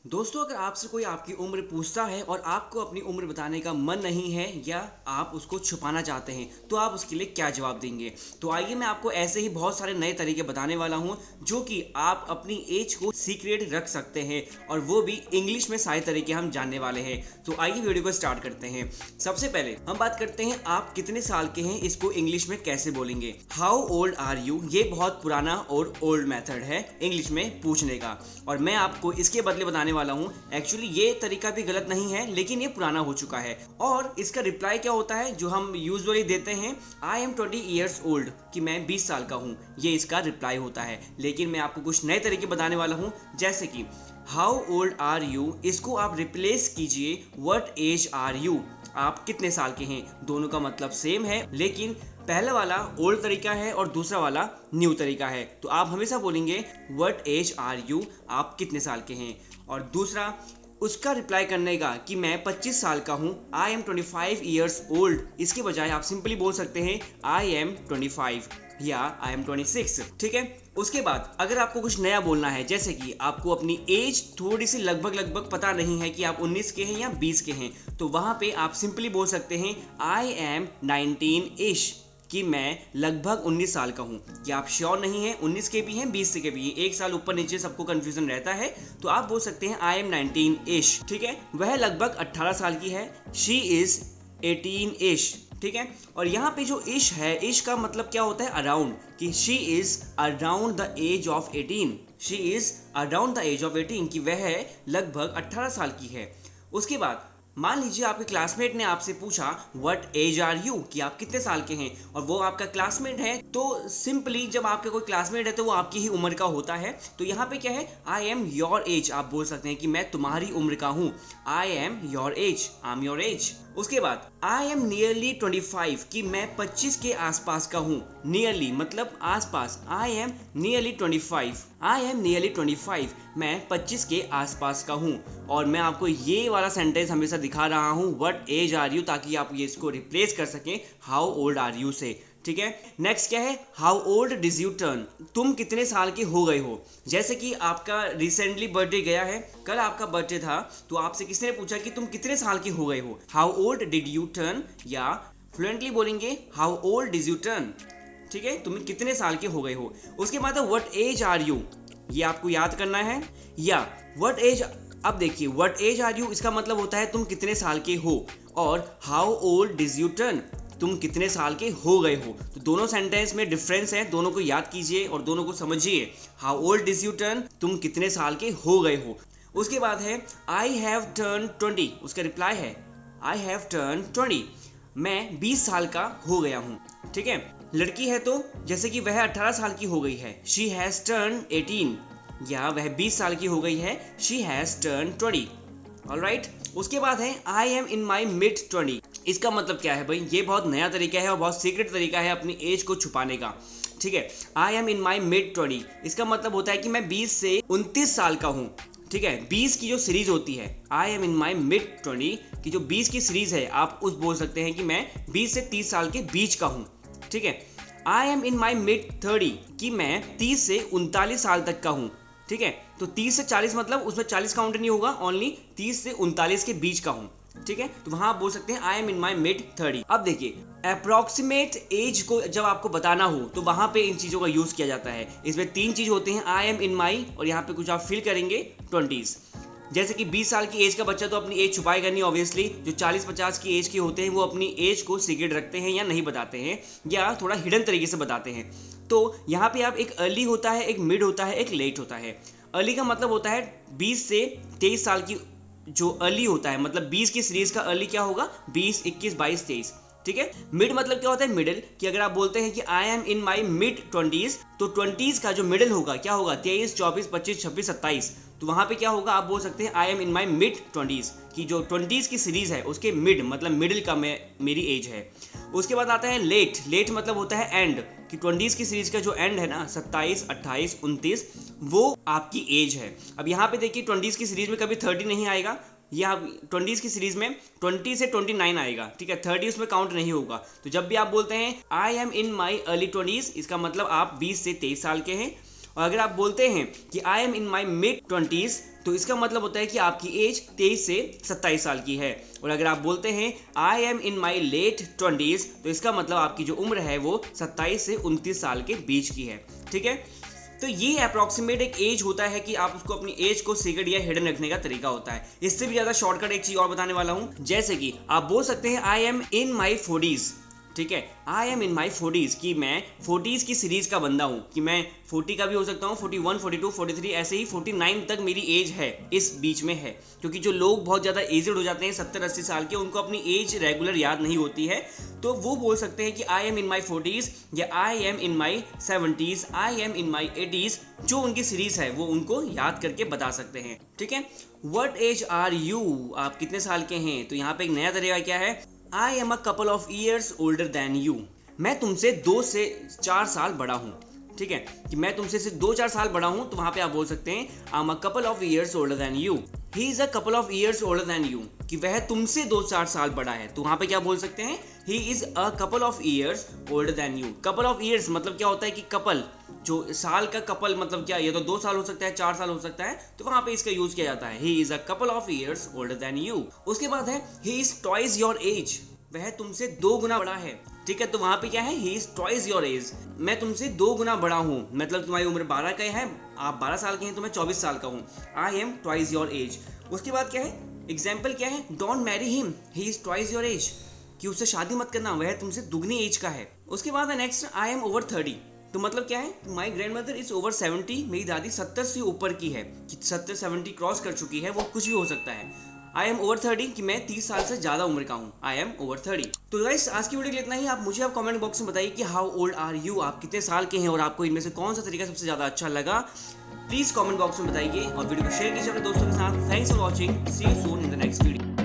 दोस्तों, अगर आपसे कोई आपकी उम्र पूछता है और आपको अपनी उम्र बताने का मन नहीं है या आप उसको छुपाना चाहते हैं, तो आप उसके लिए क्या जवाब देंगे? तो आइए मैं आपको ऐसे ही बहुत सारे नए तरीके बताने वाला हूं जो कि आप अपनी एज को सीक्रेट रख सकते हैं, और वो भी इंग्लिश में सारे तरीके हम जानने वाले हैं। तो आइए वीडियो को स्टार्ट करते हैं। सबसे पहले हम बात करते हैं आप कितने साल के हैं, इसको इंग्लिश में कैसे बोलेंगे। हाउ ओल्ड आर यू, ये बहुत पुराना और ओल्ड मेथड है इंग्लिश में पूछने का, और मैं आपको इसके बदले बताने वाला हूं। एक्चुअली ये तरीका भी गलत नहीं है, लेकिन ये पुराना हो चुका है। और इसका रिप्लाई क्या होता है जो हम यूजुअली देते हैं, आई एम 20 ईयर्स ओल्ड, कि मैं 20 साल का हूं। ये इसका रिप्लाई होता है। लेकिन मैं आपको कुछ नए तरीके बताने वाला हूं, जैसे कि हाउ ओल्ड आर यू, इसको आप रिप्लेस कीजिए व्हाट एज आर यू, आप कितने साल के हैं। दोनों का मतलब सेम है, लेकिन पहला वाला ओल्ड तरीका है और दूसरा वाला न्यू तरीका है। तो आप हमेशा बोलेंगे व्हाट एज आर यू, आप कितने साल के हैं। और दूसरा उसका रिप्लाई करने का कि मैं 25 साल का हूं, आई एम 25 ईयर्स ओल्ड, इसके बजाय आप सिंपली बोल सकते हैं आई एम 25 या आई एम 26। ठीक है। उसके बाद अगर आपको कुछ नया बोलना है, जैसे कि आपको अपनी एज थोड़ी सी लगभग पता नहीं है कि आप 19 के हैं या 20 के हैं, तो वहां पे आप सिंपली बोल सकते हैं आई एम 19 इश, कि मैं लगभग 19 साल का हूं। कि आप श्योर नहीं हैं, 19 के भी हैं 20 के भी हैं, एक साल ऊपर नीचे सबको कंफ्यूजन रहता है, तो आप बोल सकते हैं आई एम 19 इश। ठीक है। वह लगभग 18 साल की है, शी इज 18 इश। ठीक है। और यहाँ पे जो इश है, इश का मतलब क्या होता है, अराउंड, कि she is around the age of 18, she is around the age of 18, कि वह लगभग 18 साल की है। उसके बाद मान लीजिए आपके क्लासमेट ने आपसे पूछा व्हाट एज आर यू, कि आप कितने साल के हैं, और वो आपका क्लासमेट है। तो सिंपली जब आपका कोई क्लासमेट है तो वो आपकी ही उम्र का होता है, तो यहाँ पे क्या है, आई एम योर एज, आप बोल सकते हैं कि मैं तुम्हारी उम्र का हूँ, I am your age, I am your age. उसके बाद आई एम नियरली 25, कि मैं 25 के आसपास का हूँ। नियरली मतलब आसपास, I am nearly 25, I am nearly 25, मैं 25 के आसपास का हूँ। और मैं आपको ये वाला सेंटेंस हमेशा दिखा रहा हूँ व्हाट एज आर यू, ताकि आप ये इसको रिप्लेस कर सकें हाउ ओल्ड आर यू से। ठीक है। नेक्स्ट क्या है, हाउ ओल्ड डिज यू टर्न, तुम कितने साल के हो गए हो। जैसे कि आपका रिसेंटली बर्थडे गया है, कल आपका बर्थडे था, तो आपसे किसी ने पूछा कि तुम कितने साल के हो गए हो, how old did U turn, या फ्लुएंटली बोलेंगे हाउ ओल्ड डिज यू टर्न। ठीक है, तुम कितने साल के हो गए हो। उसके बाद व्हाट एज आर यू, ये आपको याद करना है, या व्हाट एज, अब देखिए व्हाट एज आर यू इसका मतलब होता है तुम कितने साल के हो, और हाउ ओल्ड डिज यू टर्न, तुम कितने साल के हो गए हो। तो दोनों सेंटेंस में डिफरेंस है, दोनों को याद कीजिए और दोनों को समझिए। हाउ ओल्ड डिज यू टर्न, तुम कितने साल के हो गए हो। उसके बाद है आई हैव टर्न 20, उसका रिप्लाई है आई हैव टर्न 20, मैं 20 साल का हो गया हूँ। ठीक है। लड़की है तो जैसे कि वह 18 साल की हो गई है, शी हैज टर्न 18, या वह 20 साल की हो गई है, शी हैज टर्न 20। ऑलराइट। उसके बाद है I am in my mid 20, इसका मतलब क्या है भाई, ये बहुत नया तरीका है और बहुत सीक्रेट तरीका है अपनी एज को छुपाने का। ठीक है। I am in my mid 20, इसका मतलब होता है कि मैं 20 से 29 साल का हूँ। ठीक है। 20 की जो सीरीज होती है, I am in my mid 20 की जो 20 की सीरीज है, आप उस बोल सकते हैं कि मैं 20 से 30 साल के बीच का हूँ। ठीक है। I am in my mid 30, कि मैं 30 से 39 साल तक का हूँ। ठीक है। तो 30 से 40 मतलब उसमें 40 काउंट नहीं होगा, ओनली 30 से 39 के बीच का हूँ। ठीक है। तो वहां आप बोल सकते हैं I am in my mid 30। अब देखिए अप्रोक्सीमेट एज को जब आपको बताना हो तो वहां पे इन चीजों का यूज किया जाता है। इसमें 3 चीज होते हैं, आई एम इन माई, और यहाँ पे कुछ आप फिल करेंगे 20s। जैसे कि 20 साल की एज का बच्चा तो अपनी एज छुपाएगा नहीं ऑब्वियसली, जो 40-50 की एज के होते हैं वो अपनी एज को सीक्रेट रखते हैं या नहीं बताते हैं, या थोड़ा हिडन तरीके से बताते हैं। तो यहाँ पे आप एक अर्ली होता है, एक मिड होता है, एक लेट होता है। अर्ली का मतलब होता है 20 से 23 साल की, जो अर्ली होता है मतलब 20 की सीरीज का अर्ली क्या होगा, 20, 21, 22, 23। ठीक है। मिड मतलब क्या होता है, मिडिल, कि अगर आप बोलते हैं कि I am in my mid 20s, तो 20s का जो मिडिल होगा क्या होगा, 23, 24, 25, 26, 27। तो वहां पे क्या होगा, आप बोल सकते हैं I am in my mid 20s, की जो 20s की सीरीज है उसके मिड मतलब मिडिल का मेरी एज है। उसके बाद आता है लेट। लेट मतलब होता है एंड, कि 20s की सीरीज का जो एंड है ना, 27, 28, 29, वो आपकी एज है। अब यहाँ पे देखिए 20s की सीरीज में कभी 30 नहीं आएगा, या 20s की सीरीज में 20 से 29 आएगा। ठीक है। 30 उसमें काउंट नहीं होगा। तो जब भी आप बोलते हैं I am in my early 20s, इसका मतलब आप 20 से 23 साल के हैं। और अगर आप बोलते हैं कि I am in my mid 20s, तो इसका मतलब होता है कि आपकी एज 23 से 27 साल की है। और अगर आप बोलते हैं I am in my late 20s, तो इसका मतलब आपकी जो उम्र है वो 27 से 29 साल के बीच की है। ठीक है, तो ये अप्रॉक्सीमेट एक एज होता है कि आप उसको अपनी एज को सीक्रेट या हिडन रखने का तरीका होता है। इससे भी ज़्यादा शॉर्टकट एक चीज़ और बताने वाला हूँ, जैसे कि आप बोल सकते हैं I am in my 40s। ठीक है, I am in my 40s, कि मैं 40s की सीरीज का बंदा हूँ, कि मैं 40 का भी हो सकता हूँ, 41, 42, 43, ऐसे ही 49 तक मेरी एज है, इस बीच में है। क्योंकि जो लोग बहुत ज़्यादा एजड हो जाते हैं 70-80 साल के, उनको अपनी एज रेगुलर याद नहीं होती है, तो वो बोल सकते हैं कि I am in my 40s या I am in my 70s, I am in my 80s। जो उनकी सीरीज है वो उनको याद करके बता सकते हैं। ठीक है, वट एज आर यू, आप कितने साल के हैं? तो यहाँ पे एक नया तरीका क्या है, I am a couple of years older than you, मैं तुमसे 2 से 4 साल बड़ा हूँ। ठीक है, कि मैं तुमसे सिर्फ 2-4 साल बड़ा हूँ, तो वहाँ पे आप बोल सकते हैं I am a couple of years older than you. He is a couple of years older than you, कि वह तुमसे 2-4 साल बड़ा है, तो वहाँ पे क्या बोल सकते हैं, he is a couple of years older than you. Couple of years मतलब क्या होता है कि कपल, जो साल का कपल मतलब क्या, ये तो 2 साल हो सकता है, 4 साल हो सकता है, तो वहाँ पे इसका यूज किया जाता है, he is a couple of years older than you. उसके बाद है he is twice your age, वह तुमसे 2 गुना बड़ा है। ठीक है, तो वहां पे क्या है, he is twice your age, मैं तुमसे 2 गुना बड़ा हूं, मतलब तुम्हारी उम्र 12 का है, आप 12 साल के हैं, तो मैं 24 साल का हूं। I am twice your age. उसके बाद क्या है, एग्जाम्पल क्या है, don't marry him, he is twice your age, कि उससे शादी मत करना, वह तुमसे दुगनी एज का है। उसके बाद है नेक्स्ट, आई एम ओवर 30, तो मतलब क्या है, my grand mother is over 70, मेरी दादी 70 से ऊपर की है, कि 70-70 क्रॉस कर चुकी है, वो कुछ भी हो सकता है। आई एम ओवर 30, कि मैं 30 साल से ज्यादा उम्र का हूँ, आई एम ओवर 30। तो गाइस आज की वीडियो के लिए इतना ही। आप मुझे कमेंट बॉक्स में बताइए कि हाउ ओल्ड आर यू, आप कितने साल के हैं और आपको इनमें से कौन सा तरीका सबसे ज्यादा अच्छा लगा, प्लीज कमेंट बॉक्स में बताइए और वीडियो को शेयर कीजिए अपने दोस्तों के साथ। Thanks for watching, see you soon in the next video.